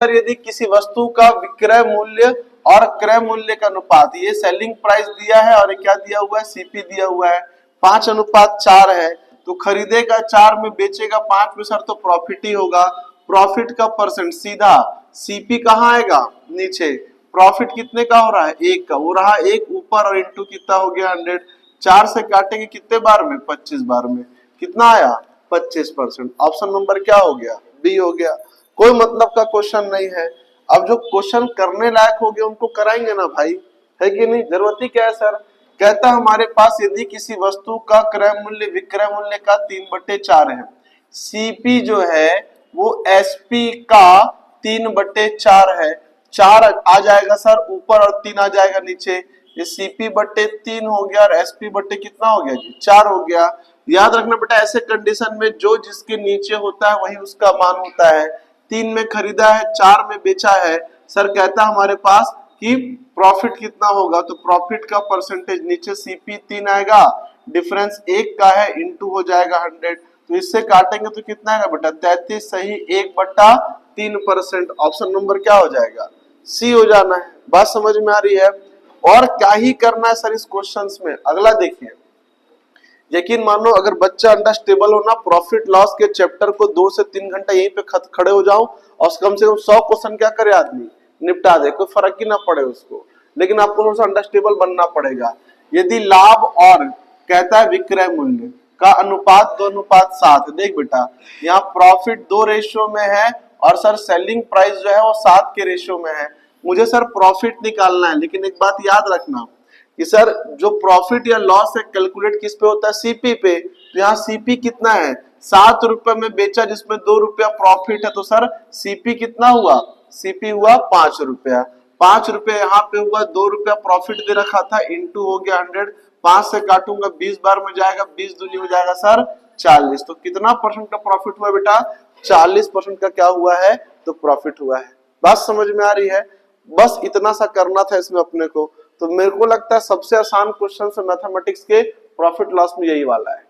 Sir यदि किसी वस्तु का विक्रय मूल्य और क्रय मूल्य का अनुपात, ये सेलिंग प्राइस दिया है और क्या दिया हुआ है, सीपी दिया हुआ है, 5:4 है, तो खरीदेगा 4 में, बेचेगा 5 में सर, तो प्रॉफिट ही होगा। प्रॉफिट का परसेंट सीधा सीपी कहाँ आएगा, नीचे। प्रॉफिट कितने का हो रहा है, 1 का, वो रहा 1 ऊपर और इंटू कितना हो गया 100। 4 से काटेंगे कितने बार में, 25 बार में, कितना आया 25%। ऑप्शन नंबर क्या हो गया, बी हो गया। कोई मतलब का क्वेश्चन नहीं है। अब जो क्वेश्चन करने लायक हो गए उनको कराएंगे ना भाई, है कि नहीं। जरूरत ही क्या है सर, कहता हमारे पास यदि किसी वस्तु का क्रय मूल्य विक्रय मूल्य का 3/4 है, सीपी जो है वो एसपी का 3/4 है। 4 आ जाएगा सर ऊपर और 3 आ जाएगा नीचे, ये सीपी बट्टे 3 हो गया और एसपी बट्टे कितना हो गया जी, 4 हो गया। याद रखना बेटा, ऐसे कंडीशन में जो जिसके नीचे होता है वही उसका मान होता है। 3 में खरीदा है, 4 में बेचा है, सर कहता हमारे पास कि प्रॉफिट कितना होगा, तो प्रॉफिट का परसेंटेज नीचे सीपी 3 आएगा, डिफरेंस 1 का है, इंटू हो जाएगा 100, तो इससे काटेंगे तो कितना आएगा बेटा 33 सही 1/3%। ऑप्शन नंबर क्या हो जाएगा, सी हो जाना है। बात समझ में आ रही है। और क्या ही करना है सर इस क्वेश्चंस में, अगला देखिए। यकीन मानो अगर बच्चा अंडरस्टेबल हो ना, प्रॉफिट लॉस के चैप्टर को 2 से 3 घंटा यहीं पे खड़े हो जाओ और कम से कम 100 क्वेश्चन क्या करे आदमी, निपटा दे, कोई फर्क ही ना पड़े उसको। लेकिन आपको थोड़ा सा अंडरस्टेबल बनना पड़ेगा। यदि लाभ और कहता है विक्रय मूल्य का अनुपात 2:7, देख बेटा यहाँ प्रॉफिट 2 रेशियो में है और सर सेलिंग प्राइस जो है वो 7 के रेशियो में है। मुझे सर प्रॉफिट निकालना है, लेकिन एक बात याद रखना कि सर जो प्रॉफिट या लॉस है कैलकुलेट किस पे होता है, सीपी पे। तो यहाँ सीपी कितना है, 7 रुपए में बेचा जिसमें 2 रुपया प्रॉफिट है, तो सर सीपी कितना हुआ, सीपी हुआ 5 रुपया। 5 रुपया यहाँ पे हुआ, 2 रुपया प्रॉफिट दे रखा था, इंटू हो गया 100। 5 से काटूंगा 20 बार में जाएगा, 20 दूनी हो जाएगा सर 40। तो कितना परसेंट का प्रॉफिट हुआ बेटा, 40% का क्या हुआ है, तो प्रॉफिट हुआ है। बात समझ में आ रही है। बस इतना सा करना था इसमें अपने को। तो मेरे को लगता है सबसे आसान क्वेश्चन है मैथमेटिक्स के प्रॉफिट लॉस में यही वाला है।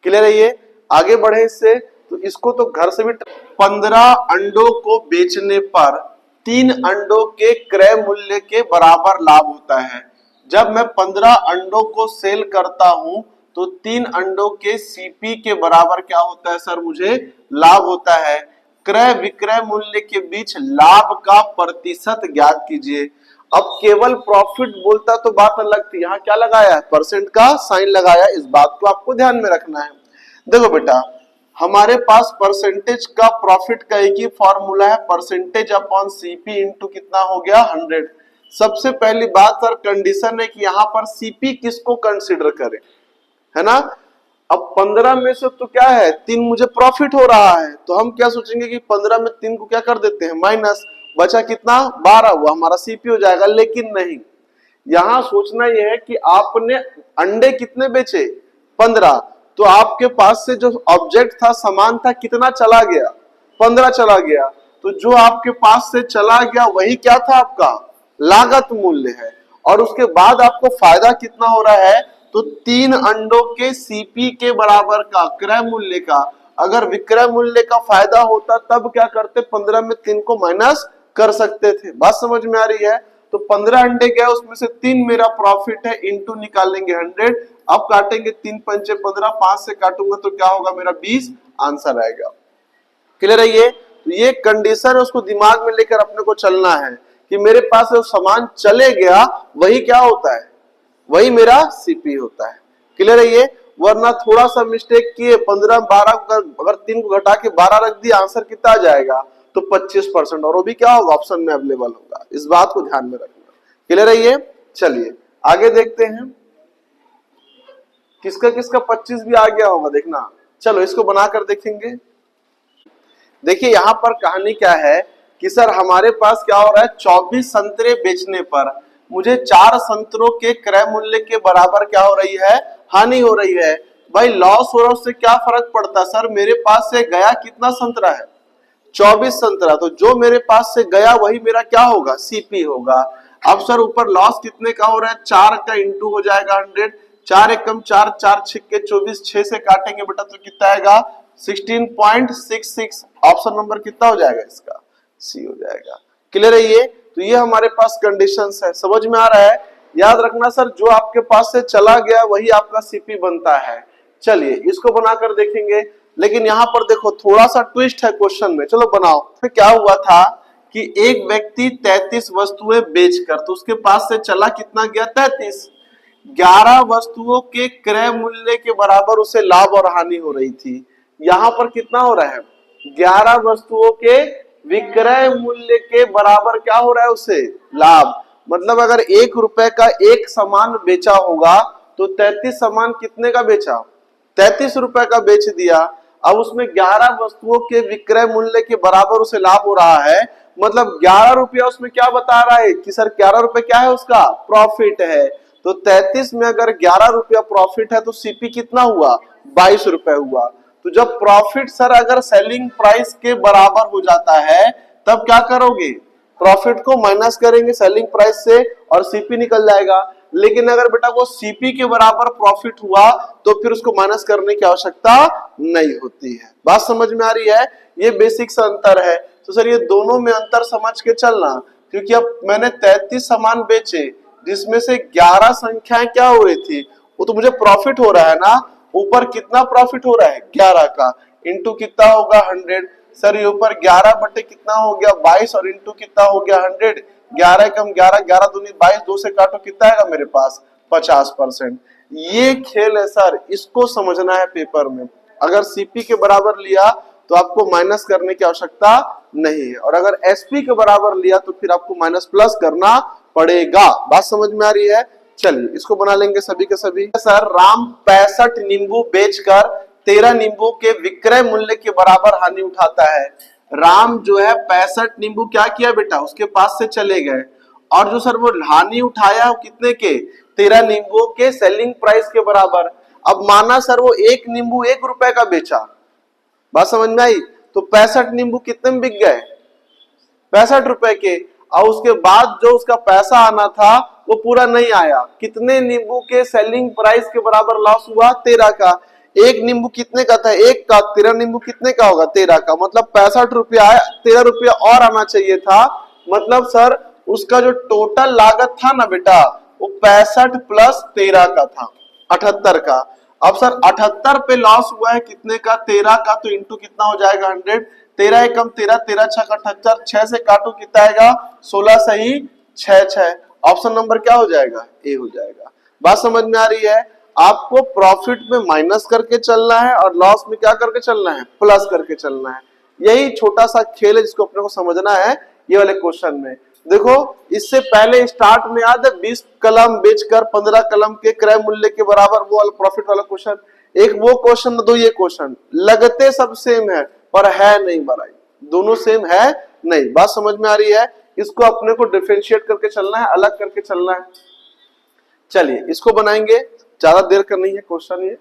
क्लियर है ये, आगे बढ़े इससे। तो इसको तो घर से भी 15 अंडों को बेचने पर 3 अंडों के क्रय मूल्य के बराबर लाभ होता है। जब मैं 15 अंडों को सेल करता हूं तो 3 अंडों के सीपी के बराबर क्या होता है सर, मुझे लाभ होता है। क्रय विक्रय मूल्य के बीच लाभ का प्रतिशत ज्ञात कीजिए। अब केवल प्रॉफिट बोलता तो बात अलग थी, यहाँ क्या लगाया है, परसेंट का साइन लगाया। इस बात को आपको ध्यान में रखना है। देखो बेटा हमारे पास परसेंटेज का प्रॉफिट का एक ही फॉर्मूला है, परसेंटेज अपॉन सीपी इंटू कितना हो गया 100। सबसे पहली बात सर कंडीशन है कि यहाँ पर सीपी किसको कंसिडर करें, है ना। अब 15 में से तो क्या है, 3 मुझे प्रॉफिट हो रहा है, तो हम क्या सोचेंगे कि 15 में 3 को क्या कर देते हैं माइनस, बचा कितना 12, वो हमारा सीपी हो जाएगा। लेकिन नहीं, यहां सोचना यह है कि आपने अंडे कितने बेचे 15, तो आपके पास से जो ऑब्जेक्ट था सामान था कितना चला गया, 15 चला गया। तो जो आपके पास से चला गया वही क्या था, आपका लागत मूल्य है। और उसके बाद आपको फायदा कितना हो रहा है, तो 3 अंडों के सीपी के बराबर का क्रय मूल्य का। अगर विक्रय मूल्य का फायदा होता तब क्या करते, 15 में 3 को माइनस कर सकते थे। बात समझ में आ रही है। तो 15 अंडे गए, उसमें से 3 मेरा प्रॉफिट है, इंटू निकालेंगे 100। अब काटेंगे 3 पंचे 15, 5 से काटूंगा तो क्या होगा मेरा 20, आंसर आएगा। क्लियर है ये। तो ये कंडीशन है, उसको दिमाग में लेकर अपने को चलना है कि मेरे पास जो सामान चले गया वही क्या होता है, वही मेरा सीपी होता है। क्लियर है ये। वरना थोड़ा सा मिस्टेक किए, 15 12 अगर 3 को घटा के 12 रख दिया, आंसर कितना आ जाएगा, तो 25%, और वो भी क्या होगा, ऑप्शन में अवेलेबल होगा। इस बात को ध्यान में रखना। क्लियर है ये। चलिए आगे देखते हैं, किसका किसका 25 भी आ गया होगा देखना। चलो इसको बनाकर देखेंगे। देखिए यहां पर कहानी क्या है कि सर हमारे पास क्या हो रहा है, 24 संतरे बेचने पर मुझे 4 संतरों के क्रय मूल्य के बराबर क्या हो रही है, हानि हो रही है। भाई लॉस हो रहा है, उससे क्या फर्क पड़ता है सर, मेरे पास से गया कितना संतरा है, 24 संतरा। तो जो मेरे पास से गया वही मेरा क्या होगा, सीपी होगा। अब सर ऊपर लॉस कितने का हो रहा है, 4 का इंटू हो जाएगा 100। 4 एकम 4, 4 छिक्के 24, 6 से काटेंगे बेटा तो कितना आएगा 16.66। ऑप्शन नंबर कितना हो जाएगा इसका सी हो जाएगा। क्लियर है ये? तो ये हमारे पास कंडीशंस है, समझ में आ रहा है? याद रखना सर, जो आपके पास से चला गया वही आपका सीपी बनता है। चलिए इसको बनाकर देखेंगे, लेकिन यहाँ पर देखो थोड़ा सा ट्विस्ट है क्वेश्चन में। चलो बनाओ। फिर क्या हुआ था कि एक व्यक्ति 33 वस्तुएं बेचकर, तो उसके पास से चला कितना गया? 33। 11 वस्तुओं के क्रय मूल्य के बराबर उसे लाभ और हानि हो रही थी। यहाँ पर कितना हो रहा है? 11 वस्तुओं के विक्रय मूल्य के बराबर क्या हो रहा है? उसे लाभ। मतलब अगर 1 रुपए का एक सामान बेचा होगा तो 33 सामान कितने का बेचा? 33 रुपए का बेच दिया। अब उसमें 11 वस्तुओं के विक्रय मूल्य के बराबर उसे लाभ हो रहा है, मतलब 11 रुपया उसमें क्या बता रहा है कि सर 11 रुपए क्या है? उसका प्रॉफिट है। तो 33 में अगर 11 रुपया प्रॉफिट है तो सीपी कितना हुआ? 22 रुपए हुआ। तो जब प्रॉफिट सर अगर सेलिंग प्राइस के बराबर हो जाता है तब क्या करोगे? प्रॉफिट को माइनस करेंगे सेलिंग प्राइस से और सीपी निकल जाएगा। लेकिन अगर बेटा वो सीपी के बराबर प्रॉफिट हुआ तो फिर उसको माइनस करने की आवश्यकता नहीं होती है। बात समझ में आ रही है? ये बेसिक सा अंतर है। तो सर ये दोनों में अंतर समझ के चलना, क्योंकि अब मैंने 33 सामान बेचे जिसमें से 11 संख्याएं क्या हो रही थी? वो तो मुझे प्रॉफिट हो रहा है ना। ऊपर कितना प्रॉफिट हो रहा है? 11 का, इंटू कितना होगा? 100। सर ये ऊपर 11 बटे कितना हो गया? 22 और इंटू कितना हो गया? 100। 11 कम 11, 11 दूनी 22, 2 से काटो कितना आएगा मेरे पास? 50%। ये खेल है सर, इसको समझना है पेपर में। अगर सीपी के बराबर लिया तो आपको माइनस करने की आवश्यकता नहीं है, और अगर एसपी के बराबर लिया तो फिर आपको माइनस प्लस करना पड़ेगा। बात समझ में आ रही है? चलिए इसको बना लेंगे सभी के सभी। सर राम 65 नींबू बेचकर 13 नींबू के विक्रय मूल्य के बराबर हानि उठाता है। राम जो है 65 नींबू क्या किया बेटा? उसके पास से चले गए, और जो सर वो हानि उठाया कितने के? 13 नींबू के सेलिंग प्राइस के बराबर। अब माना सर वो एक नींबू 1 रुपए का बेचा। बात समझ में आई? तो 65 नींबू कितने में बिक गए? 65 रुपए के। और उसके बाद जो उसका पैसा आना था वो पूरा नहीं आया। कितने नींबू के सेलिंग प्राइस के बराबर लॉस हुआ? 13 का। एक नींबू कितने का था? 1 का। 13 नींबू कितने का होगा? 13 का। मतलब 65 रुपया आया, 13 रुपया और आना चाहिए था। मतलब सर उसका जो टोटल लागत था ना बेटा, वो 65 प्लस 13 का था, 78 का। अब सर 78 पे लॉस हुआ है कितने का? 13 का। तो इंटू कितना हो जाएगा? 100। 13 एकम 13, 13 छक 78, 6 से काटो कितना आएगा? 16 सही 6। ऑप्शन नंबर क्या हो जाएगा? ए हो जाएगा। बात समझ में आ रही है? आपको प्रॉफिट में माइनस करके चलना है और लॉस में क्या करके चलना है? प्लस करके चलना है। यही छोटा सा खेल है जिसको अपने को समझना है ये वाले क्वेश्चन में। देखो इससे पहले स्टार्ट में याद है 20 कलम बेचकर 15 कलम के क्रय मूल्य के बराबर, वो वाला प्रॉफिट वाला क्वेश्चन। एक वो क्वेश्चन, दो ये क्वेश्चन, लगते सब सेम है पर है नहीं बराई, दोनों सेम है नहीं। बात समझ में आ रही है? इसको अपने को डिफरेंशिएट करके चलना है, अलग करके चलना है। चलिए इसको बनाएंगे, ज्यादा देर करनी है क्वेश्चन ये।